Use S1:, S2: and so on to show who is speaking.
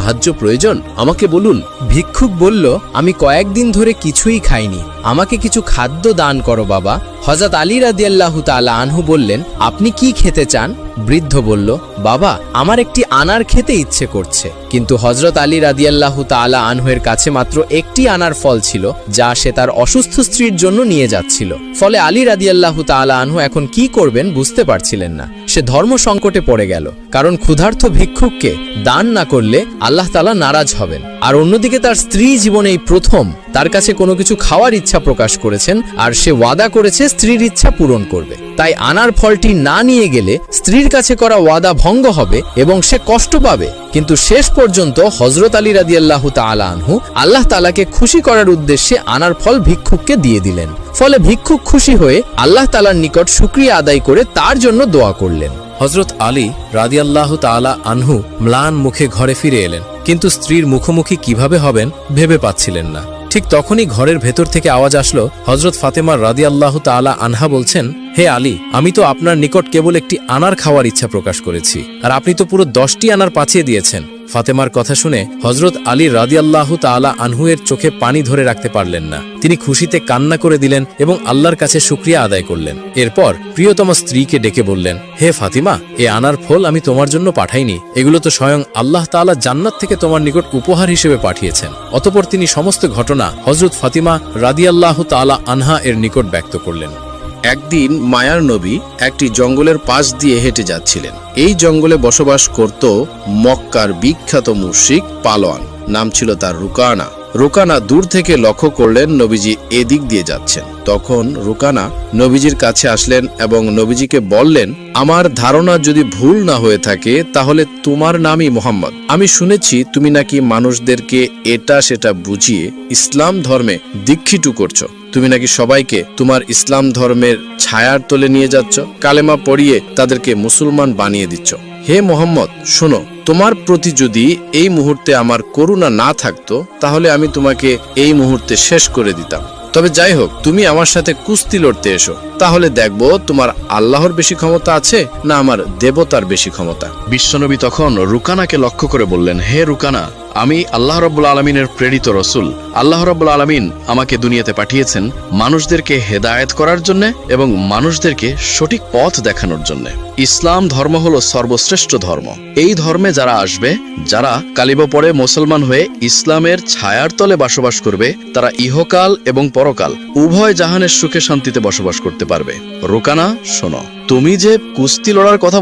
S1: সাহায্য প্রয়োজন আমাকে বলুন।
S2: ভিক্ষুক বলল, আমি কয়েকদিন ধরে কিছুই খাইনি, আমাকে কিছু খাদ্য দান করো বাবা। হযরত আলী রাদিয়াল্লাহু তাআলা আনহু বললেন, আপনি কি খেতে চান? বৃদ্ধ বলল, বাবা আমার একটি আনার খেতে ইচ্ছে করছে। কিন্তু হযরত আলী রাদিয়াল্লাহু তাআলা আনহুয়ের কাছে মাত্র একটি আনার ফল ছিল, যা সে তার অসুস্থ স্ত্রীর জন্য নিয়ে যাচ্ছিল। ফলে আলী রাদিয়াল্লাহু তাআলা আনহু এখন কি করবেন বুঝতে পারছিলেন না। সে ধর্ম সংকটে পড়ে গেল, কারণ ক্ষুধার্ত ভিক্ষুককে দান না করলে আল্লাহ তাআলা নারাজ হবেন। আর অন্যদিকে তার স্ত্রী জীবনে এই প্রথম তার কাছে কোনো কিছু খাওয়ার ইচ্ছা প্রকাশ করেছেন, আর সে ওয়াদা করেছে স্ত্রীর ইচ্ছা পূরণ করবে। তাই আনার ফলটি না নিয়ে গেলে স্ত্রীর কাছে করা ওয়াদা ভঙ্গ হবে এবং সে কষ্ট পাবে। কিন্তু শেষ পর্যন্ত হযরত আলী রাদিয়াল্লাহু তাআলা আনহু আল্লাহ তাআলাকে খুশি করার উদ্দেশ্যে আনার ফল ভিক্ষুককে দিয়ে দিলেন। ফলে ভিক্ষুক খুশি হয়ে আল্লাহ তাআলার নিকট শুকরিয়া আদায় করে তার জন্য দোয়া করলেন।
S1: হযরত আলী রাদিয়াল্লাহু তাআলা আনহু ম্লান মুখে ঘরে ফিরে এলেন, কিন্তু স্ত্রীর মুখোমুখি কিভাবে হবেন ভেবে পাচ্ছিলেন না। ঠিক তখনই ঘরের ভেতর থেকে আওয়াজ আসলো, হযরত ফাতেমা রাদিয়াল্লাহু তাআলা আনহা বলছেন, হে আলী, আমি তো আপনার নিকট কেবল একটি আনার খাওয়ার ইচ্ছা প্রকাশ করেছি, আর আপনি তো পুরো 10টি আনার পাঠিয়ে দিয়েছেন। ফাতেমার কথা শুনে হযরত আলী রাদিয়াল্লাহু তাআলা আনহুয়ের চোখে পানি ধরে রাখতে পারলেন না। তিনি খুশিতে কান্না করে দিলেন এবং আল্লাহর কাছে শুকরিয়া আদায় করলেন। এরপর প্রিয়তম স্ত্রীকে ডেকে বললেন, হে ফাতিমা, এ আনার ফল আমি তোমার জন্য পাঠাইনি, এগুলো তো স্বয়ং আল্লাহ তাআলা জান্নাত থেকে তোমার নিকট উপহার হিসেবে পাঠিয়েছেন। অতঃপর তিনি সমস্ত ঘটনা হযরত ফাতিমা রাদিয়াল্লাহু তাআলা আনহা এর নিকট ব্যক্ত করলেন।
S3: একদিন মায়ার নবী একটি জঙ্গলের পাশ দিয়ে হেঁটে যাচ্ছিলেন। এই জঙ্গলে বসবাস করত মক্কার বিখ্যাত মুশরিক পালোয়ান, নাম ছিল তার রুকানা। রুকানা দূর থেকে লক্ষ্য করলেন নবীজি এদিক দিয়ে যাচ্ছেন। তখন রুকানা নবীজির কাছে আসলেন এবং নবীজিকে বললেন, আমার ধারণা যদি ভুল না হয়ে থাকে তাহলে তোমার নামই মোহাম্মদ। আমি শুনেছি তুমি নাকি মানুষদেরকে এটা সেটা বুঝিয়ে ইসলাম ধর্মে দীক্ষিত করছো। তুমি নাকি সবাইকে তোমার ইসলাম ধর্মের ছায়ার তলে নিয়ে যাচ্ছ, কালেমা পড়িয়ে তাদেরকে মুসলমান বানিয়ে দিচ্ছ। হে মোহাম্মদ, শোনো, তোমার প্রতি যদি এই মুহূর্তে আমার করুণা না থাকতো তাহলে আমি তোমাকে এই মুহূর্তে শেষ করে দিতাম। তবে যাই হোক, তুমি আমার সাথে কুস্তি লড়তে এসো, তাহলে দেখবো তোমার আল্লাহর বেশি ক্ষমতা আছে না আমার দেবতার বেশি ক্ষমতা।
S4: বিশ্বনবী তখন রুকানাকে লক্ষ্য করে বললেন, হে রুকানা, আমি আল্লাহ রাব্বুল আলামিনের প্রেরিত রসুল। আল্লাহ রাব্বুল আলামিন আমাকে দুনিয়াতে পাঠিয়েছেন মানুষদেরকে হেদায়েত করার জন্য এবং মানুষদেরকে সঠিক পথ দেখানোর জন্য। ইসলাম ধর্ম হলো সর্বশ্রেষ্ঠ ধর্ম। এই ধর্মে যারা আসবে, যারা কালিমা পড়ে মুসলমান হয়ে ইসলামের ছায়ার তলে বসবাস করবে, তারা ইহকাল এবং পরকাল উভয় জাহানের সুখে শান্তিতে বসবাস করতে পারবে। রুকানা, শোনো, তুমি যে কুস্তি লড়ার কথা